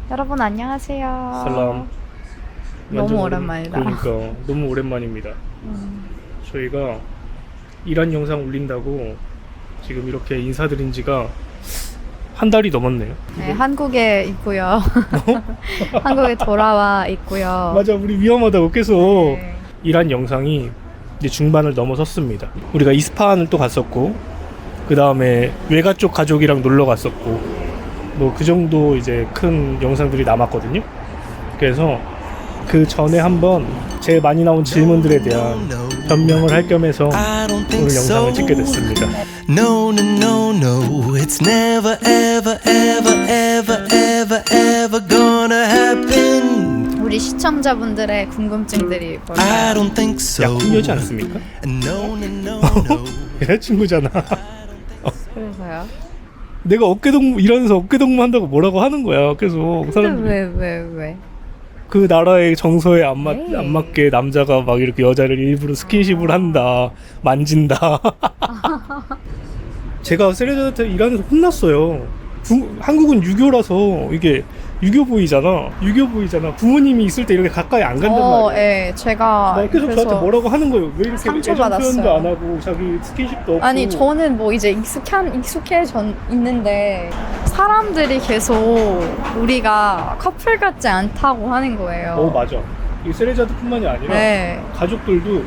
여러분 안녕하세요. 살람. 너무 오랜만이다. 그러니까 너무 오랜만입니다. 저희가 이란 영상 올린다고 지금 이렇게 인사드린 지가 한 달이 넘었네요. 네, 한국에 있고요. 한국에 돌아와 있고요. 맞아, 우리 위험하다고 계속. 네. 이란 영상이 이제 중반을 넘어섰습니다. 우리가 이스파한을 또 갔었고, 그 다음에 외가 쪽 가족이랑 놀러 갔었고, 뭐 그 정도 이제 큰 영상들이 남았거든요. 그래서 그 전에 한번 제일 많이 나온 질문들에 대한 변명을 할 겸해서 오늘 영상을 찍게 됐습니다. No, no, no, no, it's never, ever, ever, ever, ever, ever gonna happen. 우리 시청자분들의 궁금증들이 I 뭘까요? don't think so. 약혼녀지 않습니까? No, no, no, no. 여자친구잖아. 그래서요? 내가 어깨동무 일하면서 어깨동무 한다고 뭐라고 하는 거야. 계속 그 사람 근데 왜? 그 나라의 정서에 안 에이. 맞게 남자가 막 이렇게 여자를 일부러 스킨십을 한다, 만진다. 제가 세레자한테 일하면서 혼났어요. 한국은 유교라서 이게 유교보이잖아. 부모님이 있을 때 이렇게 가까이 안 간단 말이야. 예, 제가 막 계속 저한테 뭐라고 하는 거예요. 왜 이렇게 애정 상처받았어요. 표현도 안 하고 자기 스킨십도 없고. 아니 저는 뭐 이제 익숙해져 있는데 사람들이 계속 우리가 커플 같지 않다고 하는 거예요. 맞아. 이 세레자드뿐만이 아니라 네, 가족들도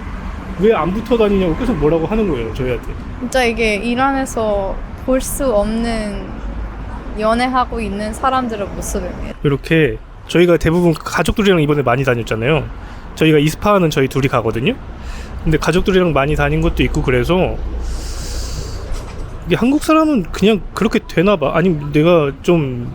왜 안 붙어 다니냐고 계속 뭐라고 하는 거예요, 저희한테. 진짜 이게 이란에서 볼 수 없는 연애하고 있는 사람들의 모습입니다. 이렇게 저희가 대부분 가족들이랑 이번에 많이 다녔잖아요. 저희가 이스파하는 저희 둘이 가거든요. 근데 가족들이랑 많이 다닌 것도 있고, 그래서 이게 한국 사람은 그냥 그렇게 되나 봐. 아니 내가 좀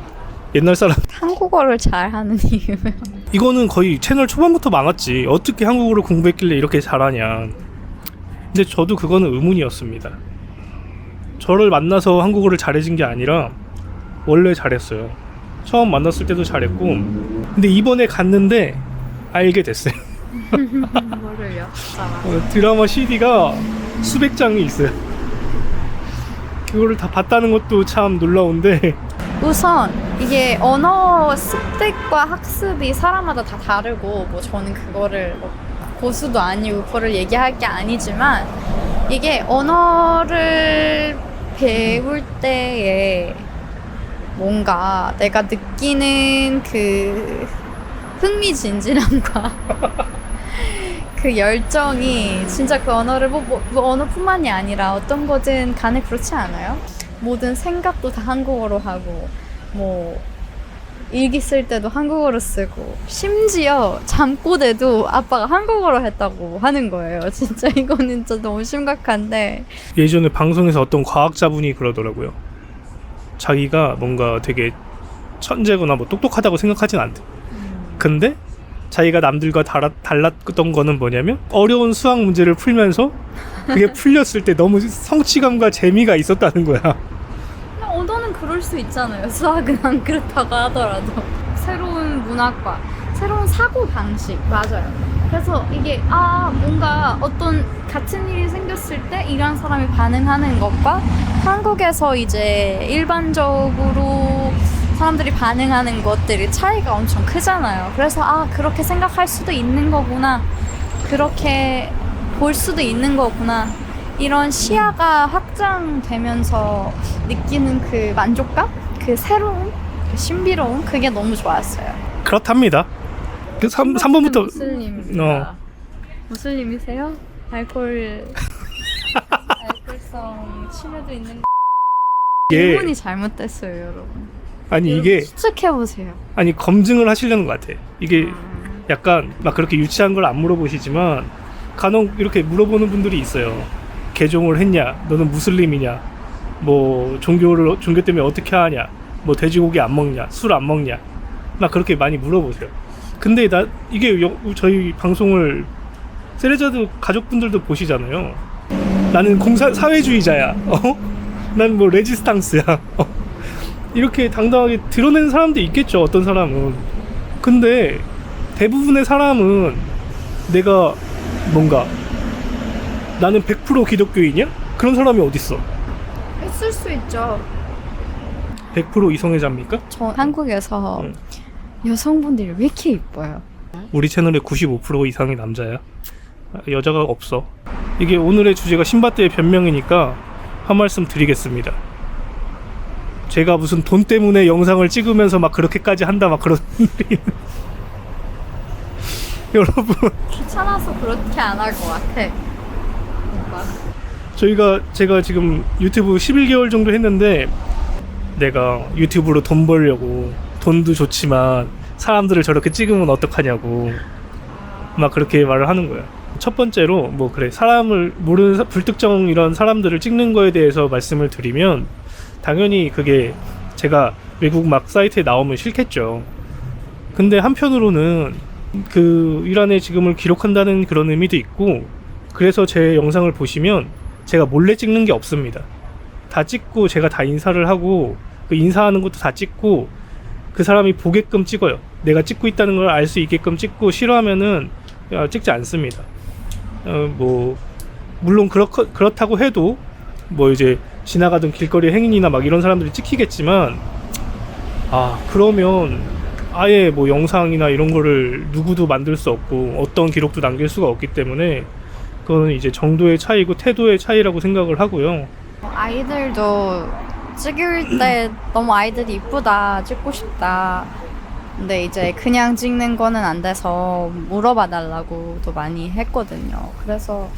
옛날 사람. 한국어를 잘하는 이유는 이거는 거의 채널 초반부터 많았지. 어떻게 한국어를 공부했길래 이렇게 잘하냐. 근데 저도 그거는 의문이었습니다. 저를 만나서 한국어를 잘해진 게 아니라 원래 잘했어요. 처음 만났을 때도 잘했고, 근데 이번에 갔는데 알게 됐어요. 뭐를요? 드라마 CD가 수백 장이 있어요. 그거를 다 봤다는 것도 참 놀라운데, 우선 이게 언어 습득과 학습이 사람마다 다 다르고, 뭐 저는 그거를 뭐 고수도 아니고 그거를 얘기할 게 아니지만, 이게 언어를 배울 때에 뭔가 내가 느끼는 그 흥미진진함과 그 열정이 진짜 그 언어를 그 언어뿐만이 아니라 어떤 거든 간에 그렇지 않아요? 모든 생각도 다 한국어로 하고, 뭐 일기 쓸 때도 한국어로 쓰고, 심지어 잠꼬대도 아빠가 한국어로 했다고 하는 거예요. 진짜 이거는 진짜 너무 심각한데. 예전에 방송에서 어떤 과학자분이 그러더라고요. 자기가 뭔가 되게 천재거나 뭐 똑똑하다고 생각하진 않대. 근데 자기가 남들과 달랐던 거는 뭐냐면, 어려운 수학 문제를 풀면서 그게 풀렸을 때 너무 성취감과 재미가 있었다는 거야. 근데 언어는 그럴 수 있잖아요. 수학은 안 그렇다고 하더라도. 새로운 문학과 새로운 사고 방식, 맞아요. 그래서 이게 뭔가 어떤 같은 일이 생겼을 때 이란 사람이 반응하는 것과 한국에서 이제 일반적으로 사람들이 반응하는 것들이 차이가 엄청 크잖아요. 그래서 그렇게 생각할 수도 있는 거구나, 그렇게 볼 수도 있는 거구나, 이런 시야가 확장되면서 느끼는 그 만족감? 그 새로운, 그 신비로움? 그게 너무 좋았어요. 그렇답니다. 그 3번부터 무슬림입니다. 무슬림이세요? 알코올성 치매도 있는 질문이 잘못됐어요, 여러분. 아니 이게 추측해보세요. 아니 검증을 하시려는 것 같아. 이게 약간 막 그렇게 유치한 걸 안 물어보시지만 간혹 이렇게 물어보는 분들이 있어요. 개종을 했냐, 너는 무슬림이냐, 뭐 종교 때문에 어떻게 하냐, 뭐 돼지고기 안 먹냐, 술 안 먹냐, 막 그렇게 많이 물어보세요. 근데 이게 저희 방송을 세레자드 가족분들도 보시잖아요. 나는 사회주의자야. 난 뭐 레지스탕스야. 이렇게 당당하게 드러내는 사람도 있겠죠, 어떤 사람은. 근데 대부분의 사람은 내가 뭔가 나는 100% 기독교인이야? 그런 사람이 어딨어? 있을 수 있죠. 100% 이성애자입니까? 저 한국에서 여성분들이 왜 이렇게 이뻐요? 우리 채널의 95% 이상이 남자야. 여자가 없어. 이게 오늘의 주제가 신밧드의 변명이니까 한 말씀 드리겠습니다. 제가 무슨 돈 때문에 영상을 찍으면서 막 그렇게까지 한다 막 그런 분들이 여러분, 귀찮아서 그렇게 안 할 것 같아. 뭔가. 제가 지금 유튜브 11개월 정도 했는데 내가 유튜브로 돈 벌려고 돈도 좋지만 사람들을 저렇게 찍으면 어떡하냐고 막 그렇게 말을 하는 거야. 첫 번째로 뭐 그래, 사람을 모르는 불특정 이런 사람들을 찍는 거에 대해서 말씀을 드리면 당연히 그게 제가 외국 막 사이트에 나오면 싫겠죠. 근데 한편으로는 그 이란의 지금을 기록한다는 그런 의미도 있고, 그래서 제 영상을 보시면 제가 몰래 찍는 게 없습니다. 다 찍고 제가 다 인사를 하고 그 인사하는 것도 다 찍고 그 사람이 보게끔 찍어요. 내가 찍고 있다는 걸 알 수 있게끔 찍고, 싫어하면은 찍지 않습니다. 뭐 물론 그렇다고 해도 뭐 이제 지나가던 길거리 행인이나 막 이런 사람들이 찍히겠지만, 그러면 아예 뭐 영상이나 이런 거를 누구도 만들 수 없고 어떤 기록도 남길 수가 없기 때문에 그거는 이제 정도의 차이고 태도의 차이라고 생각을 하고요. 아이들도 찍을 때 너무 아이들이 이쁘다, 찍고 싶다. 근데 이제 그냥 찍는 거는 안 돼서 물어봐 달라고도 많이 했거든요. 그래서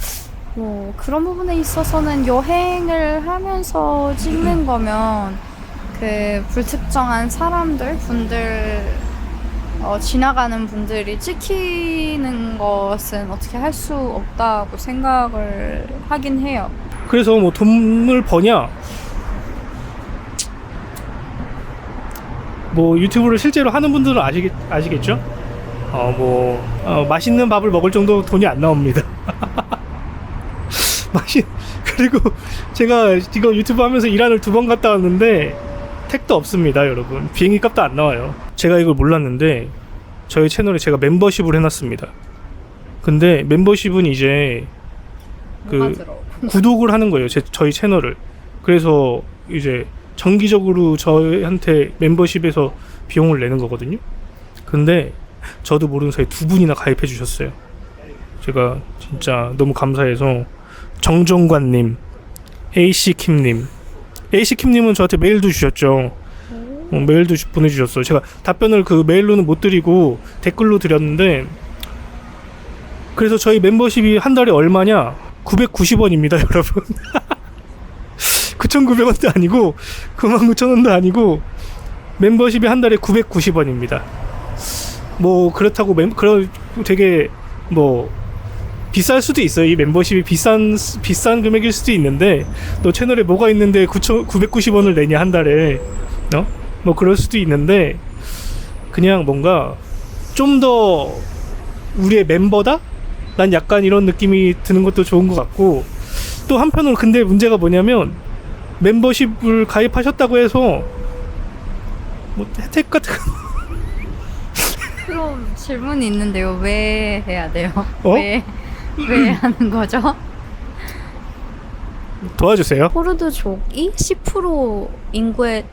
뭐 그런 부분에 있어서는 여행을 하면서 찍는 거면 그 불특정한 분들 지나가는 분들이 찍히는 것은 어떻게 할 수 없다고 생각을 하긴 해요. 그래서 뭐 돈을 버냐? 뭐 유튜브를 실제로 하는 분들은 아시겠죠? 맛있는 밥을 먹을 정도 돈이 안 나옵니다. 그리고 제가 지금 유튜브 하면서 이란을 2번 갔다 왔는데 택도 없습니다, 여러분. 비행기 값도 안 나와요. 제가 이걸 몰랐는데 저희 채널에 제가 멤버십을 해놨습니다. 근데 멤버십은 이제 구독을 하는 거예요, 저희 채널을. 그래서 이제 정기적으로 저한테 멤버십에서 비용을 내는 거거든요. 근데 저도 모르는 사이에 2분이나 가입해 주셨어요. 제가 진짜 너무 감사해서 정정관님, A씨킴님, A씨킴님은 저한테 메일도 주셨죠. 메일도 보내주셨어요. 제가 답변을 그 메일로는 못 드리고 댓글로 드렸는데, 그래서 저희 멤버십이 한 달에 얼마냐? 990원입니다, 여러분. 9,900원도 아니고 99,000원도 아니고 멤버십이 한 달에 990원입니다. 뭐 그렇다고 되게 뭐 비쌀 수도 있어요. 이 멤버십이 비싼 금액일 수도 있는데, 너 채널에 뭐가 있는데 990원을 내냐 한 달에, 뭐 그럴 수도 있는데, 그냥 뭔가 좀 더 우리의 멤버다? 난 약간 이런 느낌이 드는 것도 좋은 것 같고, 또 한편으로 근데 문제가 뭐냐면 멤버십을 가입하셨다고 해서 뭐 혜택 같은 거 그럼 질문이 있는데요. 왜 해야 돼요? 어? 왜 하는 거죠? 도와주세요. 쿠르드족이 10% 인구의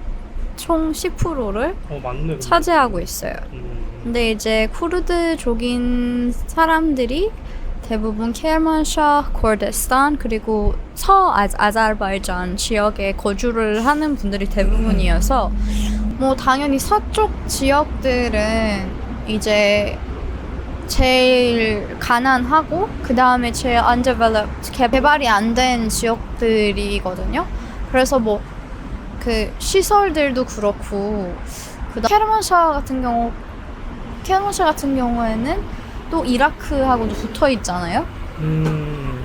총 10%를 맞네. 차지하고 있어요. 근데 이제 쿠르드족인 사람들이 대부분 케르만샤, 코르디스탄, 그리고 아자르바이잔 지역에 거주를 하는 분들이 대부분이어서 뭐 당연히 서쪽 지역들은 이제 제일 가난하고 그 다음에 제일 undeveloped, 개발이 안 된 지역들이거든요. 그래서 뭐 그 시설들도 그렇고, 케르만샤 같은 경우에는 또 이라크하고도 붙어 있잖아요.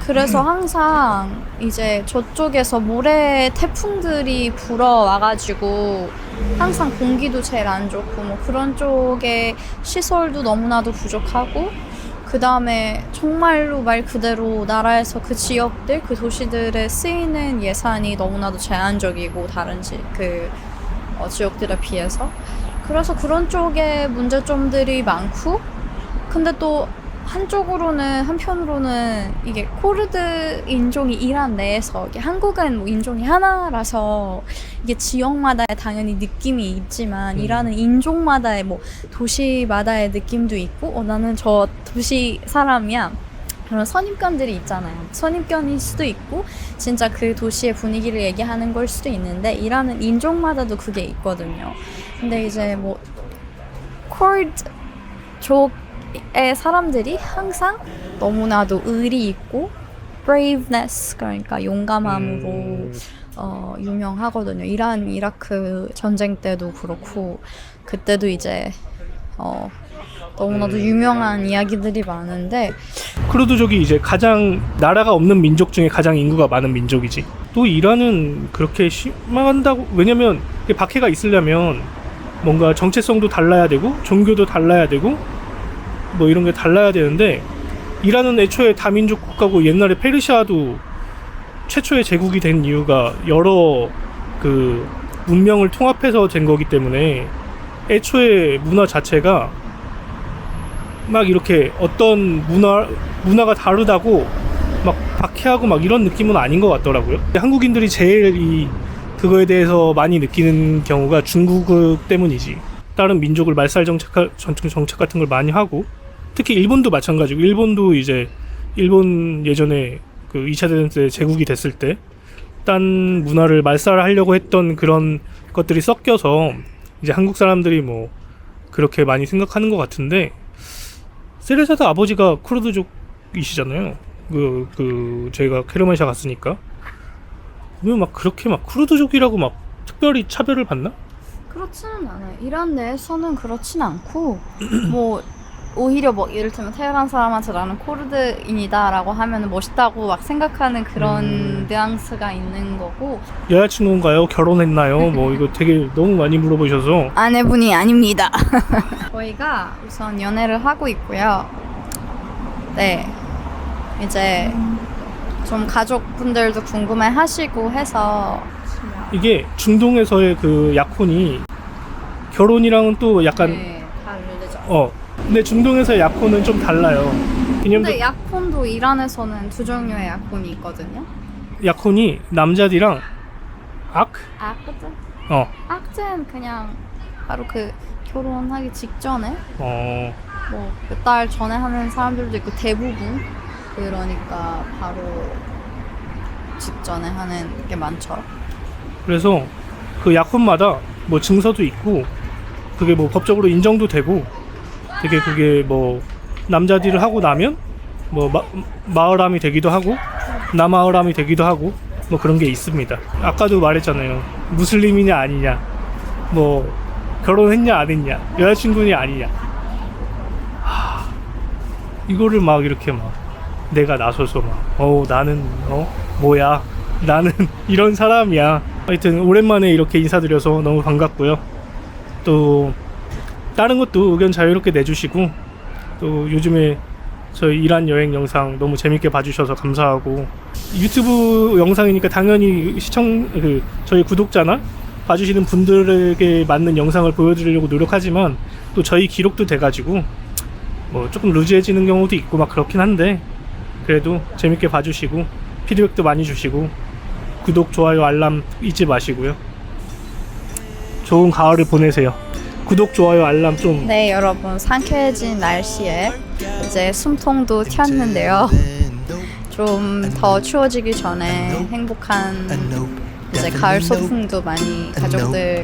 그래서 항상 이제 저쪽에서 모래 태풍들이 불어와가지고 항상 공기도 제일 안 좋고 뭐 그런 쪽에 시설도 너무나도 부족하고, 그 다음에 정말로 말 그대로 나라에서 그 지역들, 그 도시들에 쓰이는 예산이 너무나도 제한적이고 다른 지역들에 비해서. 그래서 그런 쪽에 문제점들이 많고, 근데 또 한편으로는 이게 코르드 인종이 이란 내에서 이게 한국은 뭐 인종이 하나라서 이게 지역마다의 당연히 느낌이 있지만 이란은 인종마다의 뭐 도시마다의 느낌도 있고 나는 저 도시 사람이야. 그런 선입견들이 있잖아요. 선입견일 수도 있고 진짜 그 도시의 분위기를 얘기하는 걸 수도 있는데 이란은 인종마다도 그게 있거든요. 근데 이제 뭐 코르드 쪽의 사람들이 항상 너무나도 의리 있고 braveness 그러니까 용감함으로 유명하거든요. 이란 이라크 전쟁 때도 그렇고 그때도 이제 너무나도 유명한 이야기들이 많은데 쿠르드족이 이제 가장 나라가 없는 민족 중에 가장 인구가 많은 민족이지. 또 이란은 그렇게 심한다고 왜냐면 박해가 있으려면 뭔가 정체성도 달라야 되고 종교도 달라야 되고 뭐 이런 게 달라야 되는데 이란은 애초에 다민족 국가고 옛날에 페르시아도 최초의 제국이 된 이유가 여러 그 문명을 통합해서 된 거기 때문에 애초에 문화 자체가 막 이렇게 어떤 문화가 다르다고 막 박해하고 막 이런 느낌은 아닌 것 같더라고요. 한국인들이 제일 그거에 대해서 많이 느끼는 경우가 중국 때문이지. 다른 민족을 말살 정책 같은 걸 많이 하고 특히 일본도 마찬가지고 일본도 이제 일본 예전에 그 2차 대전 때 제국이 됐을 때 딴 문화를 말살하려고 했던 그런 것들이 섞여서 이제 한국 사람들이 뭐 그렇게 많이 생각하는 것 같은데 세레자드 아버지가 쿠르드족이시잖아요. 제가 케르만샤 갔으니까 왜 막 그렇게 막 쿠르드족이라고 막 특별히 차별을 받나? 그렇지는 않아요. 이란 내에서는 그렇진 않고 뭐 오히려 뭐 이를테면 테헤란 사람한테 나는 코르드인이다라고 하면 멋있다고 막 생각하는 그런 뉘앙스가 있는 거고. 여자친구인가요? 결혼했나요? 뭐 이거 되게 너무 많이 물어보셔서. 아내분이 아닙니다. 저희가 우선 연애를 하고 있고요. 네, 이제 좀 가족분들도 궁금해하시고 해서 이게 중동에서의 그 약혼이 결혼이랑은 또 약간 네, 다르죠. 근데 중동에서의 약혼은 좀 달라요. 근데 약혼도 이란에서는 두 종류의 약혼이 있거든요. 약혼이 남자들이랑 악드? 어. 악드는 그냥 바로 그 결혼하기 직전에 어. 뭐 몇 달 전에 하는 사람들도 있고 대부분 그러니까 바로 직전에 하는 게 많죠. 그래서 그 약혼마다 뭐 증서도 있고 그게 뭐 법적으로 인정도 되고 되게 그게 뭐 남자들을 하고 나면 뭐 마을함이 되기도 하고 남마을함이 되기도 하고 뭐 그런 게 있습니다. 아까도 말했잖아요. 무슬림이냐 아니냐 뭐 결혼했냐 안 했냐 여자친구냐 아니냐 이거를 막 이렇게 막 내가 나서서 막 나는 뭐야 나는 이런 사람이야. 하여튼 오랜만에 이렇게 인사드려서 너무 반갑고요. 또 다른 것도 의견 자유롭게 내주시고 또 요즘에 저희 이란 여행 영상 너무 재밌게 봐주셔서 감사하고 유튜브 영상이니까 당연히 저희 구독자나 봐주시는 분들에게 맞는 영상을 보여드리려고 노력하지만 또 저희 기록도 돼가지고 뭐 조금 루즈해지는 경우도 있고 막 그렇긴 한데 그래도 재밌게 봐주시고 피드백도 많이 주시고 구독, 좋아요, 알람 잊지 마시고요. 좋은 가을을 보내세요. 구독, 좋아요, 알람 좀. 네, 여러분 상쾌해진 날씨에 이제 숨통도 튀었는데요. 좀 더 추워지기 전에 행복한 이제 가을 소풍도 많이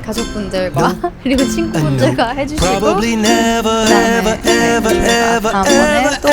가족분들과 그리고 친구분들과 해주시고 Probably never, 그다음에 ever, ever, ever, 다음번에 또